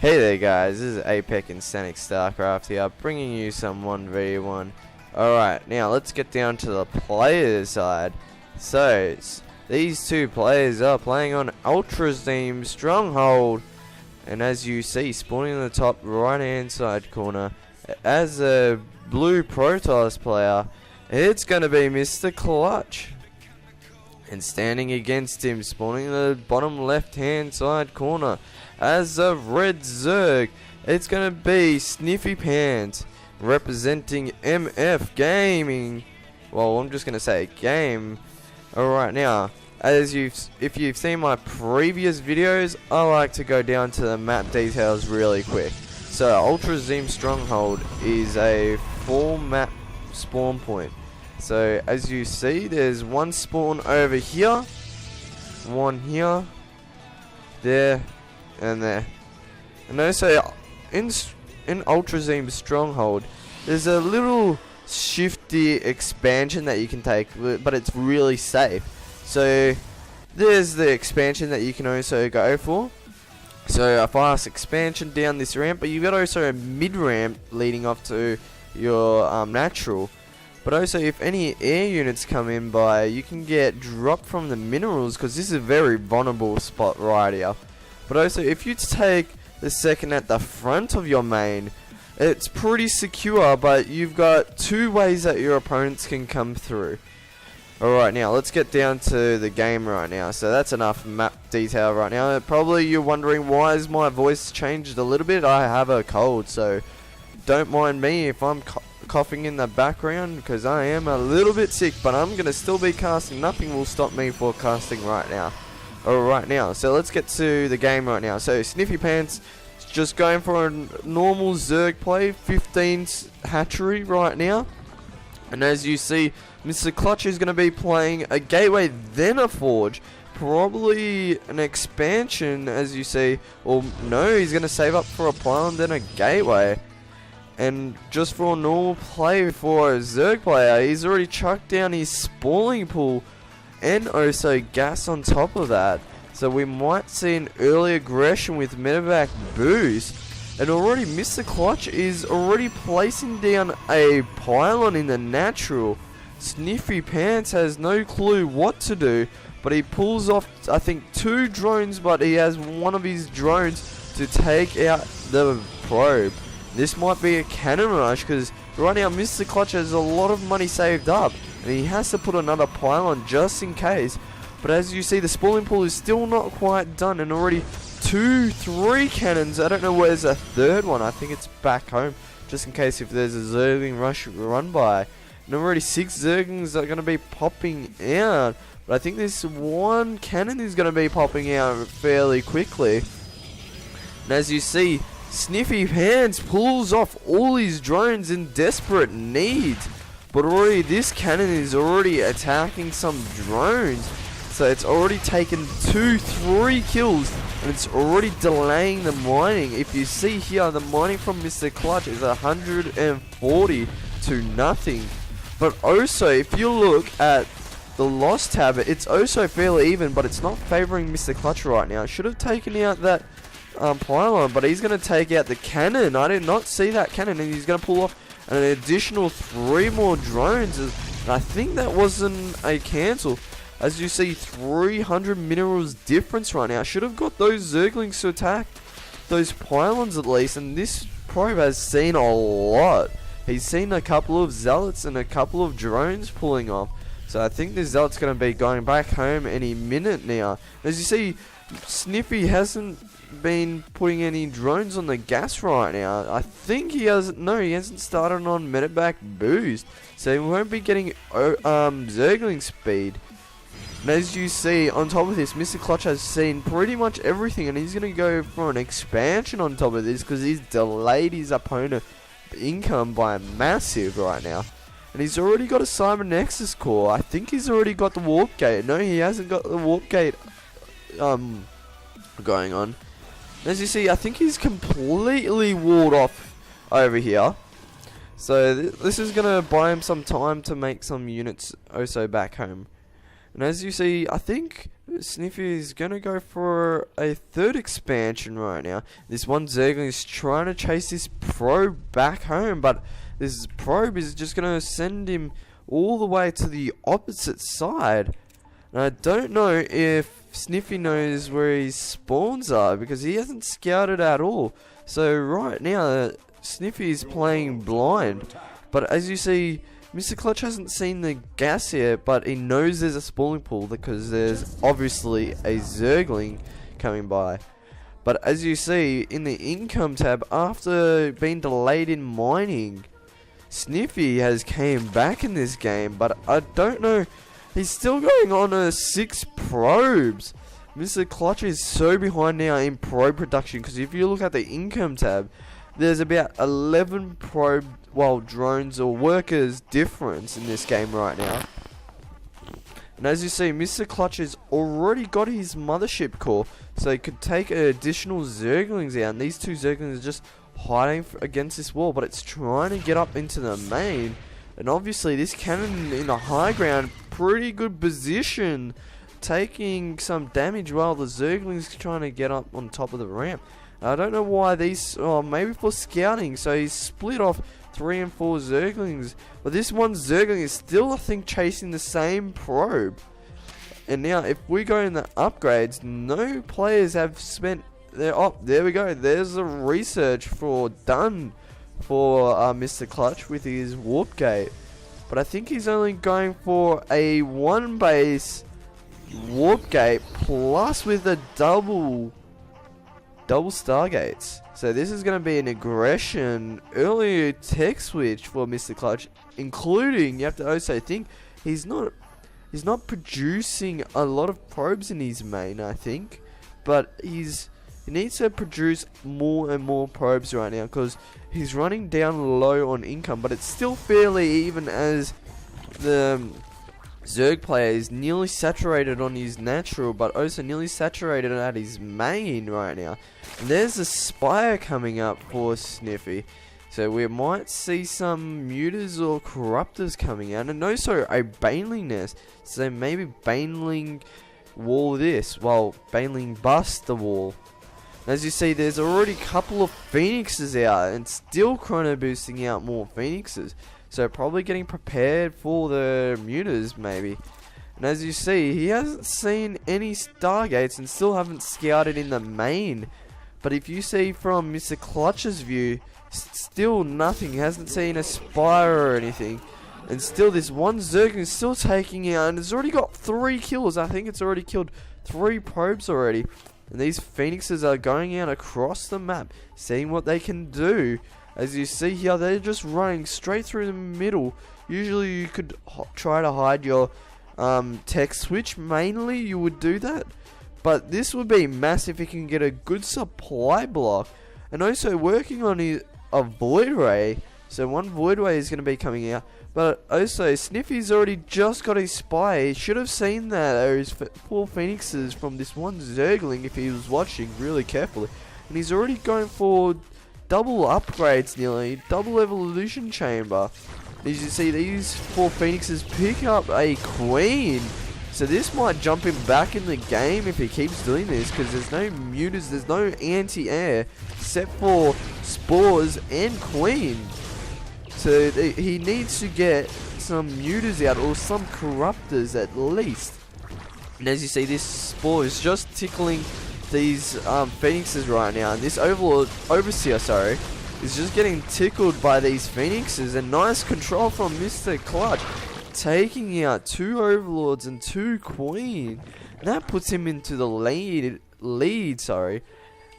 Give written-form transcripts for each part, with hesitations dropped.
Hey there guys, this is Apex and Starcraft here, bringing you some 1v1. Alright, now let's get down to the player side. So, these two players are playing on Alterzim Stronghold. And as you see, spawning in the top right hand side corner, as a blue Protoss player, it's going to be MrClutch. And standing against him, spawning in the bottom left hand side corner, as a red Zerg, it's going to be Sniffypants, representing MF Gaming. Well, I'm just going to say game. Alright, now, if you've seen my previous videos, I like to go down to the map details really quick. So, Alterzim Stronghold is a full map spawn point. So, as you see, there's one spawn over here, one here, there, and there. And also, in Alterzim Stronghold, there's a little shifty expansion that you can take, but it's really safe. So, there's the expansion that you can also go for. So, a fast expansion down this ramp, but you've got also a mid-ramp leading off to your natural. But also, if any air units come in by, you can get dropped from the minerals, because this is a very vulnerable spot right here. But also, if you take the second at the front of your main, it's pretty secure, but you've got two ways that your opponents can come through. Alright, now let's get down to the game right now. So that's enough map detail right now. Probably you're wondering, why is my voice changed a little bit? I have a cold, so don't mind me if I'm coughing in the background, because I am a little bit sick, but I'm going to still be casting. Nothing will stop me for casting right now. Alright, now, so let's get to the game right now. So, Sniffypants just going for a normal Zerg play, 15 hatchery right now. And as you see, MrClutch is going to be playing a gateway, then a forge. Probably an expansion, as you see. Or no, he's going to save up for a pylon, then a gateway. And just for a normal play for a Zerg player, he's already chucked down his spawning pool and also gas on top of that. So we might see an early aggression with medevac boost. And already MrClutch is already placing down a pylon in the natural. Sniffypants has no clue what to do, but he pulls off, I think, 2 drones, but he has one of his drones to take out the probe. This might be a cannon rush, because right now MrClutch has a lot of money saved up, and he has to put another pylon just in case. But as you see, the spawning pool is still not quite done, and already 3 cannons. I don't know where's a third one. I think it's back home, just in case if there's a Zergling rush run by. And already 6 Zerglings are going to be popping out, but I think this one cannon is going to be popping out fairly quickly. And as you see, Sniffypants pulls off all his drones in desperate need, but already this cannon is already attacking some drones. So it's already taken 2-3 kills, and it's already delaying the mining. If you see here, the mining from MrClutch is 140 to nothing. But also, if you look at the loss tab, it's also fairly even, but it's not favoring MrClutch right now. Should have taken out that pylon, but he's going to take out the cannon. I did not see that cannon, and he's going to pull off an additional 3 more drones. And I think that wasn't a cancel. As you see, 300 minerals difference right now. Should have got those Zerglings to attack those pylons at least. And this probe has seen a lot. He's seen a couple of zealots and a couple of drones pulling off. So I think this zealot's going to be going back home any minute now. As you see, Sniffy hasn't been putting any drones on the gas right now. I think he hasn't. No, he hasn't started on medevac boost. So he won't be getting Zergling speed. And as you see, on top of this, MrClutch has seen pretty much everything, and he's going to go for an expansion on top of this, because he's delayed his opponent income by massive right now. And he's already got a Cyber Nexus core. I think he's already got the warp gate. No, he hasn't got the warp gate going on. As you see, I think he's completely walled off over here. So this is going to buy him some time to make some units also back home. And as you see, I think Sniffy is going to go for a third expansion right now. This one Zergling is trying to chase this probe back home, but this probe is just going to send him all the way to the opposite side. And I don't know if Sniffy knows where his spawns are, because he hasn't scouted at all. So right now, Sniffy is playing blind. But as you see, MrClutch hasn't seen the gas yet, but he knows there's a spawning pool because there's obviously a Zergling coming by. But as you see in the income tab, after being delayed in mining, Sniffy has came back in this game, but I don't know, he's still going on 6 probes. MrClutch is so behind now in probe production, because if you look at the income tab, there's about 11 probe, drones or workers difference in this game right now. And as you see, MrClutch has already got his mothership core, so he could take additional Zerglings out, and these 2 Zerglings are just hiding against this wall, but it's trying to get up into the main. And obviously this cannon in the high ground, pretty good position, taking some damage while the Zergling's trying to get up on top of the ramp. I don't know why these, maybe for scouting, so he's split off 3 and 4 Zerglings, but this one Zergling is still, I think, chasing the same probe. And now if we go in the upgrades, no players have spent their there we go, there's a research done for MrClutch with his warp gate, but I think he's only going for a 1 base warp gate plus with a double stargates. So this is going to be an aggression early tech switch for MrClutch, including, you have to also think, he's not producing a lot of probes in his main, I think, but he needs to produce more and more probes right now, because he's running down low on income, but it's still fairly even, as the Zerg player is nearly saturated on his natural, but also nearly saturated at his main right now. And there's a Spire coming up for Sniffy, so we might see some Mutas or Corruptors coming out, and also a Baneling nest, so maybe Baneling wall this, while Baneling bust the wall. As you see, there's already a couple of Phoenixes out, and still chrono boosting out more Phoenixes. So probably getting prepared for the Mutas maybe. And as you see, he hasn't seen any Stargates and still haven't scouted in the main. But if you see from MrClutch's view, still nothing. He hasn't seen a Spire or anything. And still this one Zerg is still taking out, and it's already got 3 kills. I think it's already killed 3 probes already. And these Phoenixes are going out across the map, seeing what they can do. As you see here, they're just running straight through the middle. Usually you could try to hide your tech switch, mainly you would do that. But this would be massive if you can get a good supply block. And also working on a Void Ray. So one Void Ray is going to be coming out. But also Sniffy's already just got his Spy. He should have seen that, those 4 Phoenixes from this one Zergling, if he was watching really carefully. And he's already going for double upgrades nearly, double evolution chamber. As you see, these 4 Phoenixes pick up a Queen. So this might jump him back in the game if he keeps doing this, because there's no Mutas, there's no anti-air, except for Spores and Queen. So he needs to get some Mutas out, or some Corruptors at least. And as you see, this Spore is just tickling these Phoenixes right now, and this Overseer, is just getting tickled by these Phoenixes. And nice control from MrClutch, taking out 2 Overlords and 2 Queen. And that puts him into the lead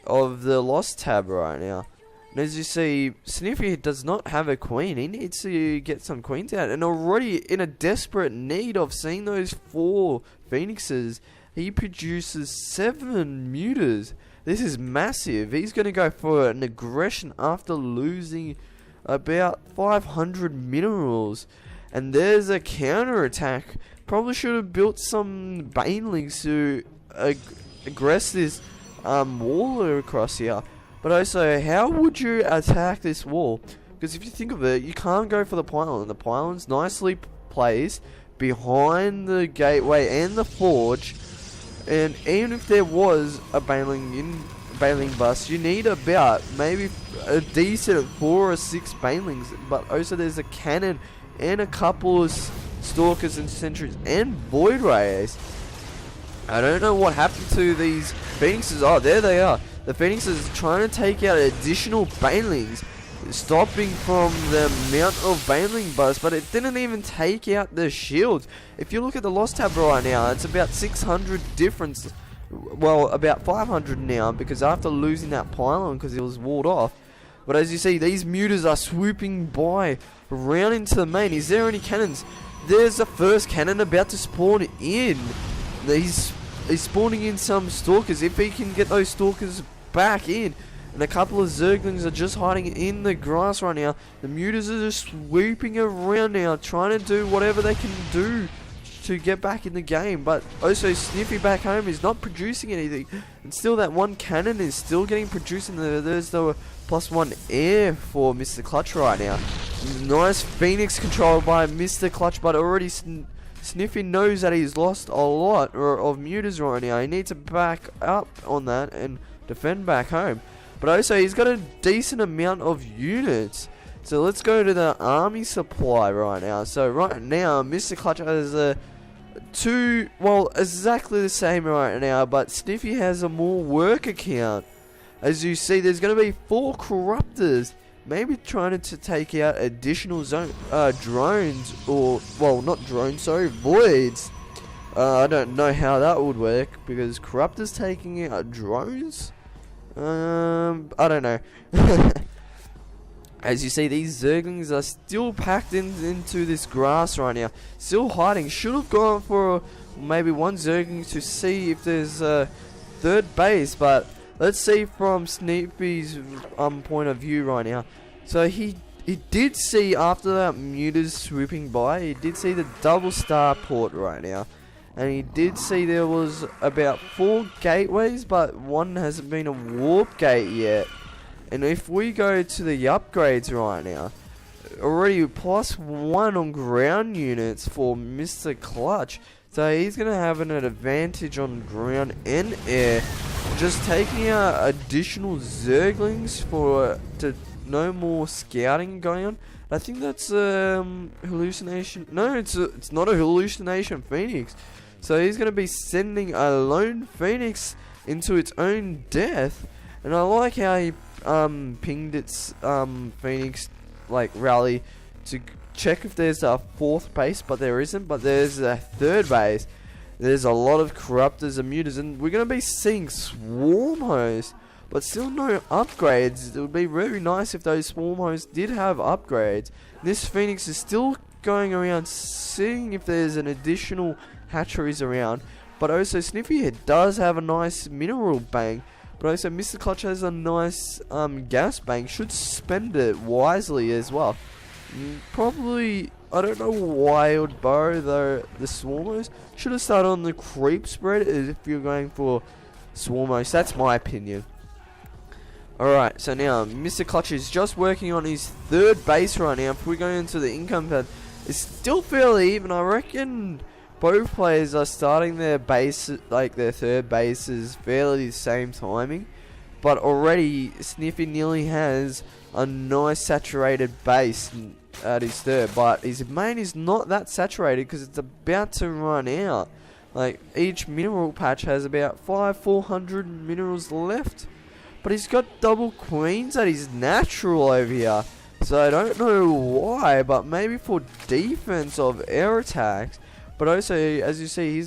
of the Lost tab right now. And as you see, Sniffy does not have a Queen. He needs to get some Queens out, and already in a desperate need of seeing those 4 Phoenixes, he produces 7 Mutas. This is massive. He's going to go for an aggression after losing about 500 minerals. And there's a counter attack. Probably should have built some Banelings to aggress this wall across here. But also, how would you attack this wall? Because if you think of it, you can't go for the pylon. The pylon's nicely placed behind the gateway and the forge. And even if there was a Baneling bus, you need about maybe a decent 4 or 6 Banelings, but also there's a cannon and a couple of Stalkers and Sentries and Void Rays. I don't know what happened to these Phoenixes. Oh, there they are. The Phoenixes trying to take out additional Banelings, stopping from the amount of Baneling bus, but it didn't even take out the shields. If you look at the loss tab right now, it's about 600 difference. Well, about 500 now, because after losing that pylon because it was walled off. But as you see, these mutas are swooping by around into the main. Is there any cannons? There's the first cannon about to spawn in. He's spawning in some Stalkers. If he can get those Stalkers back in. And a couple of Zerglings are just hiding in the grass right now. The mutas are just swooping around now, trying to do whatever they can do to get back in the game. But also Sniffy back home is not producing anything. And still that one cannon is still getting produced. And there's the +1 air for MrClutch right now. Nice Phoenix control by MrClutch, but already Sniffy knows that he's lost a lot of mutas right now. He needs to back up on that and defend back home. But also he's got a decent amount of units. So let's go to the army supply right now. So right now MrClutch has exactly the same right now, but Sniffy has a more work account. As you see, there's going to be 4 Corruptors, maybe trying to take out additional drones, or, well, not drones, sorry, voids. I don't know how that would work, because Corruptors taking out drones? I don't know. As you see, these Zerglings are still packed into this grass right now. Still hiding. Should have gone for maybe one Zergling to see if there's a third base, but let's see from Snippy's point of view right now. So he did see, after that mutas swooping by, he did see the double starport right now. And he did see there was about 4 gateways, but one hasn't been a warp gate yet. And if we go to the upgrades right now, already +1 on ground units for MrClutch. So he's going to have an advantage on ground and air. Just taking out additional Zerglings for to no more scouting going on. I think that's hallucination. No, it's not a hallucination Phoenix. So he's going to be sending a lone Phoenix into its own death. And I like how he pinged its Phoenix like rally to check if there's a 4th base, but there isn't. But there's a 3rd base. There's a lot of Corruptors and mutas, and we're going to be seeing Swarm Hosts, but still no upgrades. It would be very nice if those Swarm Hosts did have upgrades. This Phoenix is still going around seeing if there's an additional hatcheries around, but also Sniffy does have a nice mineral bank, but also MrClutch has a nice gas bank. Should spend it wisely as well. Probably, I don't know why it would borrow the Swarmos. Should have started on the creep spread if you're going for Swarmos. That's my opinion. Alright, so now MrClutch is just working on his 3rd base right now. If we go into the income pad, it's still fairly even. I reckon both players are starting their base, like their 3rd bases, fairly the same timing. But already Sniffy nearly has a nice saturated base at his 3rd, but his main is not that saturated because it's about to run out. Like each mineral patch has about 400 minerals left, but he's got double queens at his natural over here. So I don't know why, but maybe for defense of air attacks. But also, as you see,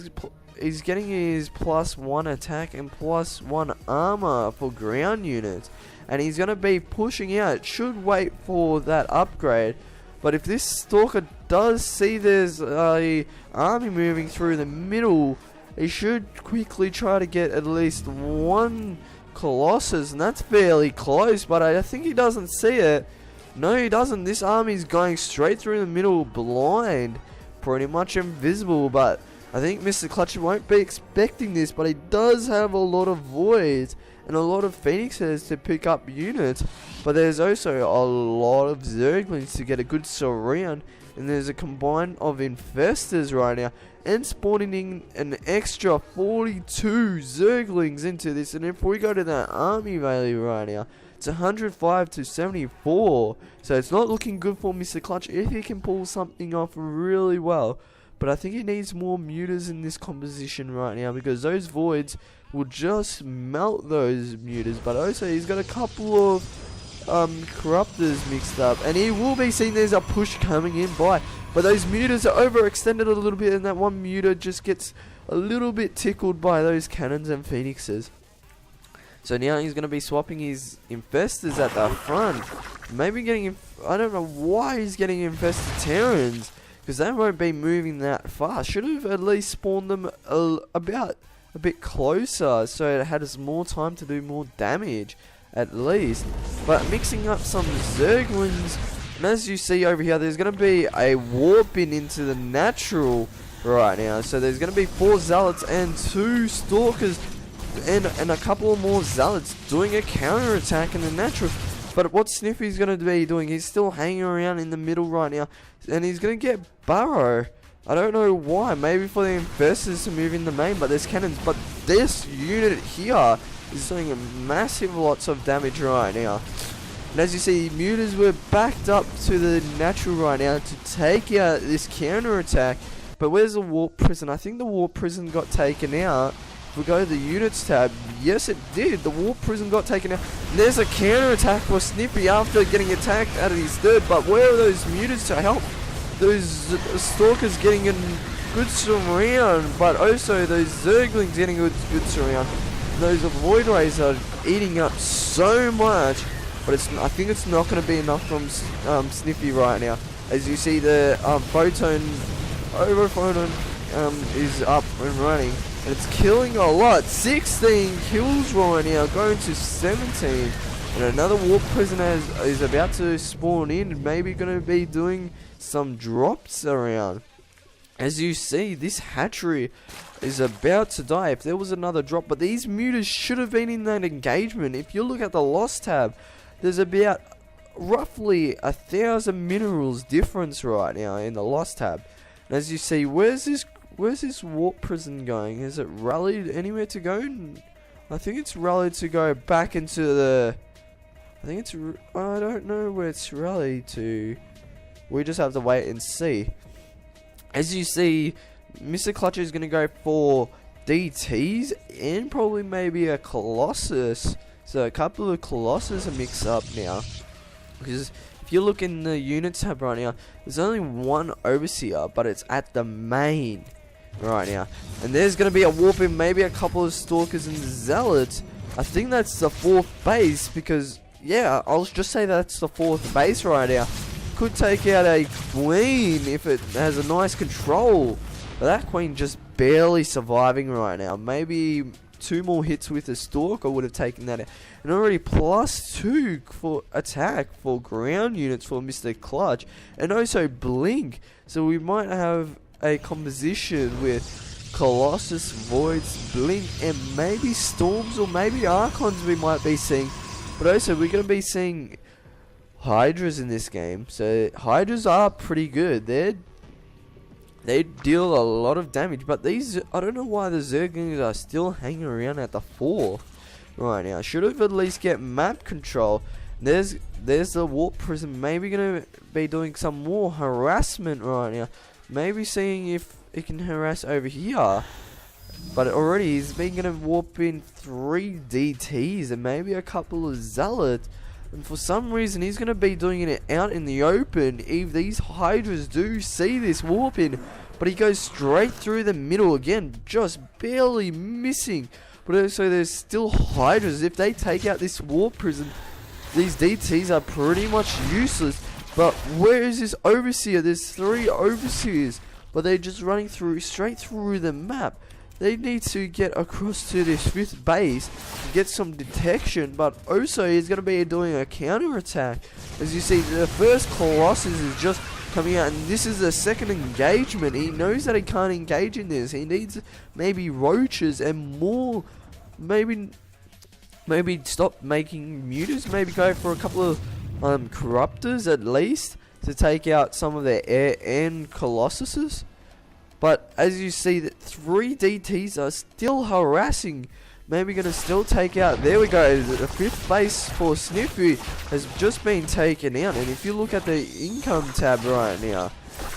he's getting his +1 attack and +1 armor for ground units. And he's going to be pushing out. Should wait for that upgrade. But if this Stalker does see there's a army moving through the middle, he should quickly try to get at least 1 Colossus. And that's fairly close, but I think he doesn't see it. No, he doesn't. This army's going straight through the middle blind. Pretty much invisible, but I think MrClutch won't be expecting this, but he does have a lot of voids and a lot of Phoenixes to pick up units, but there's also a lot of Zerglings to get a good surround and there's a combine of infestors right now, and spawning in an extra 42 zerglings into this. And if we go to that army value right now, it's 105 to 74, so it's not looking good for MrClutch if he can pull something off really well. But I think he needs more mutas in this composition right now, because those voids will just melt those mutas. But also he's got a couple of corruptors mixed up, and he will be seeing there's a push coming in by, but those mutas are overextended a little bit, and that one muta just gets a little bit tickled by those cannons and phoenixes. So now he's going to be swapping his infestors at the front, maybe getting I don't know why he's getting infested Terrans, because they won't be moving that fast. Should have at least spawned them about a bit closer, so it had more time to do more damage at least. But mixing up some zerglings, and as you see over here, there's going to be a warping into the natural right now. So there's going to be 4 zealots and 2 stalkers, and a couple of more zealots doing a counter attack in the natural. But what Sniffy's going to be doing, he's still hanging around in the middle right now, and he's going to get Burrow. I don't know why, maybe for the infestors to move in the main, but there's cannons. But this unit here is doing massive lots of damage right now. And as you see, mutas were backed up to the natural right now to take out this counter attack. But where's the warp prison? I think the warp prison got taken out. If we go to the units tab, yes it did. The warp prison got taken out. And there's a counter attack for Snippy after getting attacked out of his third. But where are those mutas to help those stalkers getting in good surround? But also those zerglings getting good surround. Those void rays are eating up so much. But I think it's not going to be enough from Sniffy right now. As you see, the photon is up and running, and it's killing a lot. 16 kills right now, going to 17. And another warp prisoner is about to spawn in, maybe going to be doing some drops around. As you see, this hatchery is about to die if there was another drop. But these mutas should have been in that engagement. If you look at the loss tab, there's about roughly 1,000 minerals difference right now in the loss tab. And as you see, where's this warp prison going? Is it rallied anywhere to go? I think it's rallied to go back into the... I don't know where it's rallied to. We just have to wait and see. As you see, MrClutch is going to go for DTs and probably maybe a Colossus. So a couple of Colossus are mixed up now. Because if you look in the unit tab right now, there's only one Overseer, but it's at the main right now. And there's going to be a warping, maybe a couple of Stalkers and Zealots. I think that's the 4th base, because, yeah, I'll just say that's the 4th base right now. Could take out a Queen if it has a nice control. But that Queen just barely surviving right now. Maybe 2 more hits with a Stalker would have taken that out. And already +2 for attack for ground units for MrClutch. And also Blink. So we might have a composition with Colossus, Voids, Blink, and maybe Storms or maybe Archons we might be seeing. But also we're going to be seeing Hydras in this game. So Hydras are pretty good. They deal a lot of damage, but these, I don't know why the Zerglings are still hanging around at the 4 right now. Should have at least get map control. There's the warp prison, maybe gonna be doing some more harassment right now. Maybe seeing if it can harass over here. But already he's been gonna warp in 3 DTs and maybe a couple of Zealots. And for some reason he's going to be doing it out in the open if these Hydras do see this warping. But he goes straight through the middle again, just barely missing. But also there's still Hydras. If they take out this warp prison, these DTs are pretty much useless. But where is this Overseer? There's 3 Overseers, but they're just running straight through the map. They need to get across to this 5th base to get some detection, but also he's going to be doing a counter attack. As you see, the first Colossus is just coming out, and this is the 2nd engagement. He knows that he can't engage in this. He needs maybe roaches and more, maybe stop making mutas, maybe go for a couple of corruptors at least. to take out some of their air and colossuses. But as you see, that 3 DTs are still harassing. Maybe going to still take out. There we go. The 5th base for Sniffy has just been taken out. And if you look at the income tab right now,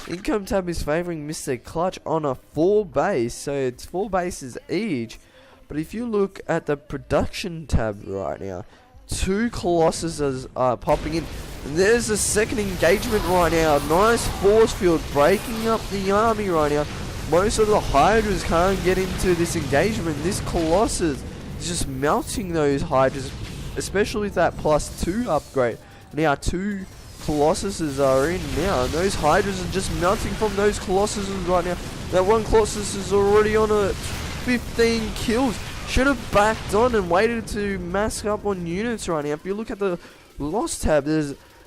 income tab is favoring MrClutch on a 4 base. So it's 4 bases each. But if you look at the production tab right now, 2 colossuses are popping in. And there's a second engagement right now. Nice force field breaking up the army right now. Most of the Hydras can't get into this engagement. This Colossus is just melting those Hydras, especially with that +2 upgrade. Now 2 Colossuses are in now, and those Hydras are just melting from those Colossuses right now. That one Colossus is already on a 15 kills. Should have backed on and waited to mask up on units right now. If you look at the loss tab,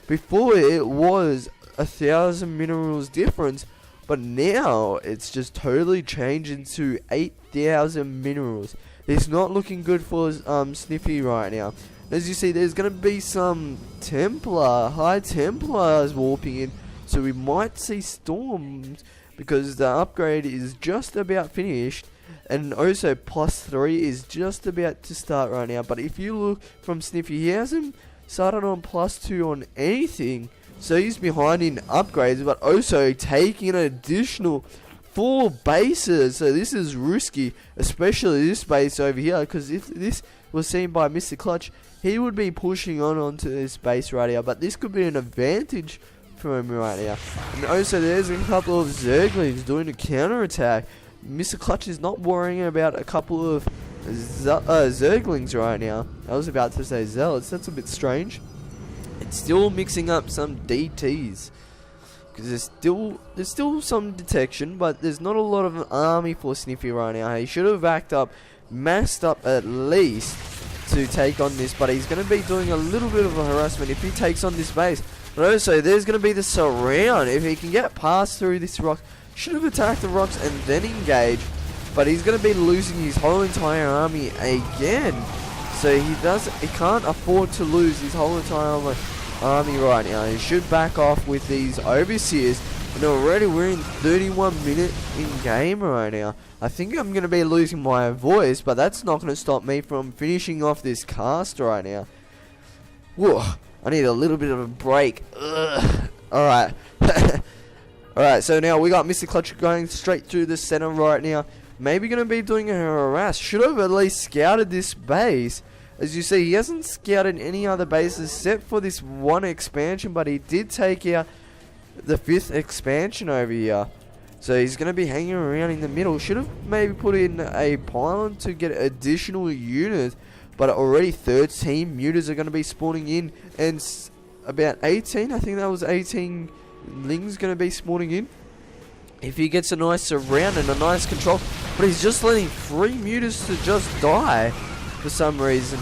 before it was 1,000 minerals difference. But now it's just totally changed into 8,000 minerals. It's not looking good for Sniffy right now. As you see, there's going to be some High Templars warping in. So we might see storms because the upgrade is just about finished. And also +3 is just about to start right now. But if you look from Sniffy, he hasn't started on +2 on anything. So he's behind in upgrades, but also taking an additional 4 bases. So this is risky, especially this base over here, because if this was seen by MrClutch, he would be pushing onto this base right here. But this could be an advantage for him right now. And also there's a couple of Zerglings doing a counter attack. MrClutch is not worrying about a couple of Zerglings right now. I was about to say Zealots. That's a bit strange. It's still mixing up some DTs because there's still some detection, but there's not a lot of an army for Sniffy right now. He should have backed up, masked up at least to take on this, but he's going to be doing a little bit of a harassment if he takes on this base. But also there's going to be the surround. If he can get past through this rock, should have attacked the rocks and then engage, but he's going to be losing his whole entire army again. So he can't afford to lose his whole entire army right now. He should back off with these overseers. And already we're in 31 minutes in game right now. I think I'm going to be losing my voice, but that's not going to stop me from finishing off this cast right now. Whoa, I need a little bit of a break. Alright. Alright, so now we got MrClutch going straight through the center right now. Maybe going to be doing a harass. Should have at least scouted this base. As you see, he hasn't scouted any other bases except for this one expansion, but he did take out the 5th expansion over here. So he's going to be hanging around in the middle. Should have maybe put in a pylon to get additional units, but already 13 mutas are going to be spawning in, and about 18, I think that was 18 lings going to be spawning in. If he gets a nice surround and a nice control, but he's just letting 3 mutas to just die for some reason.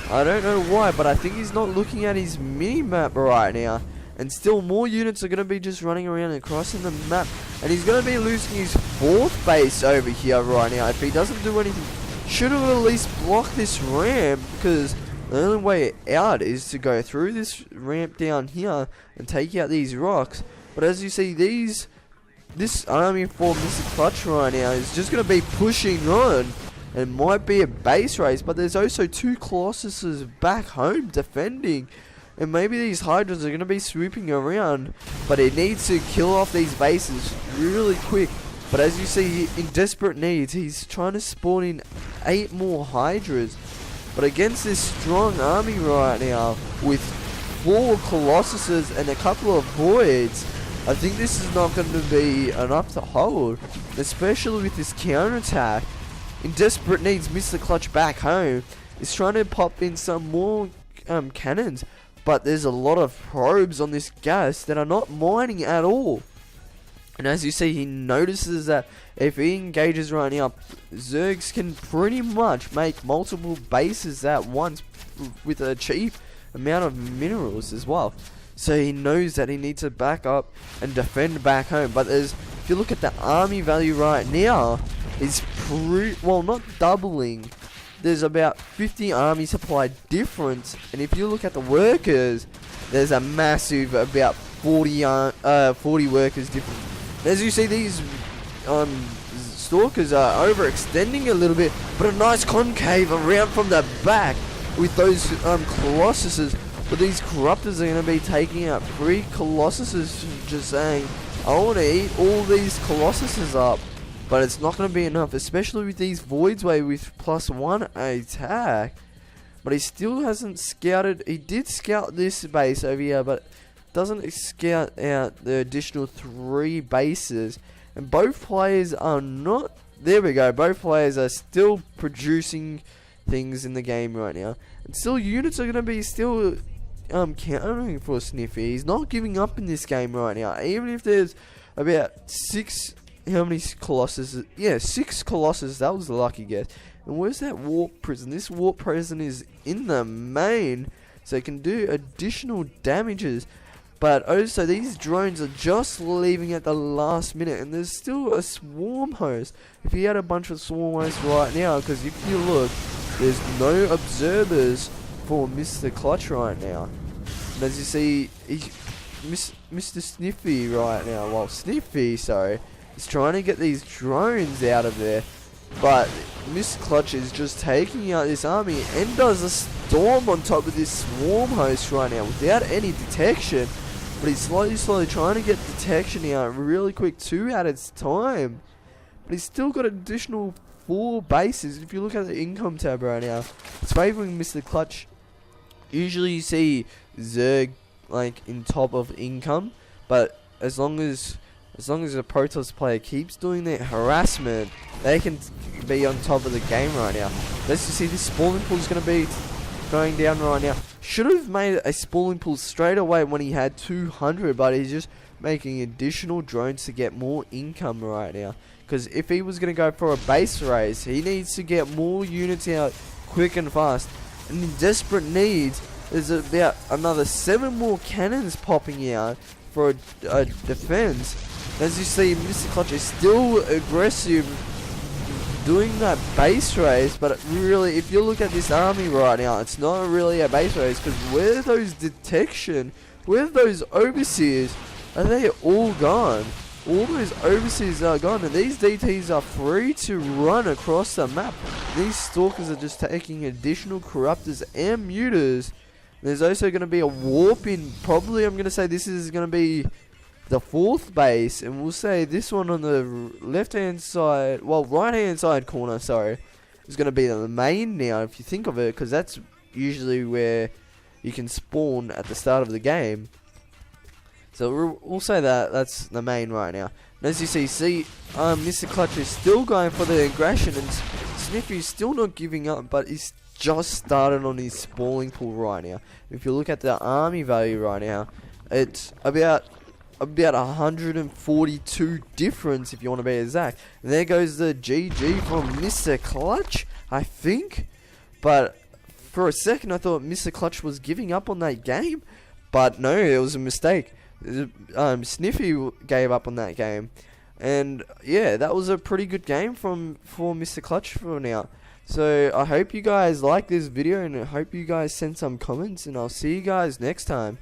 I don't know why, but I think he's not looking at his mini-map right now. And still more units are going to be just running around and crossing the map. And he's going to be losing his 4th base over here right now. If he doesn't do anything, should have at least blocked this ramp, because the only way out is to go through this ramp down here and take out these rocks. But as you see, this army for MrClutch right now is just going to be pushing on. It might be a base race, but there's also 2 Colossuses back home defending. And maybe these Hydras are going to be swooping around, but it needs to kill off these bases really quick. But as you see, in desperate needs, he's trying to spawn in 8 more Hydras. But against this strong army right now, with 4 Colossuses and a couple of Voids, I think this is not going to be enough to hold, especially with this counterattack. In desperate needs, MrClutch back home is trying to pop in some more cannons, but there's a lot of probes on this gas that are not mining at all. And as you see, he notices that if he engages right now, Zergs can pretty much make multiple bases at once with a cheap amount of minerals as well. So he knows that he needs to back up and defend back home. But if you look at the army value right now, it's not doubling. There's about 50 army supply difference, and if you look at the workers, there's a massive about 40 workers different. As you see, these stalkers are overextending a little bit, but a nice concave around from the back with those colossuses. But these corruptors are going to be taking out 3 colossuses, just saying, I want to eat all these colossuses up. But it's not going to be enough, especially with these Voids Way with +1 attack. But he still hasn't scouted. He did scout this base over here, but doesn't scout out the additional 3 bases. And both players are not. There we go. Both players are still producing things in the game right now. And still, units are going to be still countering for Sniffy. He's not giving up in this game right now. Even if there's about 6. How many Colossus? Yeah, 6 Colossus. That was the lucky guess. And where's that warp prison? This warp prison is in the main, so it can do additional damages. But also, these drones are just leaving at the last minute, and there's still a swarm host. If he had a bunch of swarm hosts right now, because if you look, there's no observers for MrClutch right now. And as you see, Mr. Sniffy right now, well, Sniffy, sorry, is trying to get these drones out of there. But MrClutch is just taking out this army and does a storm on top of this swarm host right now without any detection. But he's slowly trying to get detection out really quick, 2 at its time. But he's still got additional 4 bases. If you look at the income tab right now, it's favoring MrClutch. Usually you see Zerg like in top of income, but as long as a Protoss player keeps doing their harassment, they can be on top of the game right now. Let's just see, this spawning pool is going to be going down right now. Should have made a spawning pool straight away when he had 200, but he's just making additional drones to get more income right now. Because if he was going to go for a base raise, he needs to get more units out quick and fast. And in desperate needs, there's about another 7 more cannons popping out for a defense. As you see, MrClutch is still aggressive doing that base race, but really, if you look at this army right now, it's not really a base race, because where those detection, where those overseers, are they all gone? All those overseers are gone, and these DTs are free to run across the map. These stalkers are just taking additional corruptors and muters. There's also going to be a warp in, probably I'm going to say this is going to be the 4th base, and we'll say this one on the left hand side, well, right hand side corner, sorry, is going to be the main now, if you think of it, because that's usually where you can spawn at the start of the game. So we'll say that's the main right now. And as you see, MrClutch is still going for the aggression, and Sniffy's still not giving up, but he's just started on his spawning pool right now. If you look at the army value right now, it's about 142 difference, if you want to be exact. And there goes the GG from MrClutch, I think. But for a second, I thought MrClutch was giving up on that game, but no, it was a mistake. Sniffy gave up on that game, and yeah, that was a pretty good game for MrClutch for now. So I hope you guys like this video, and I hope you guys send some comments, and I'll see you guys next time.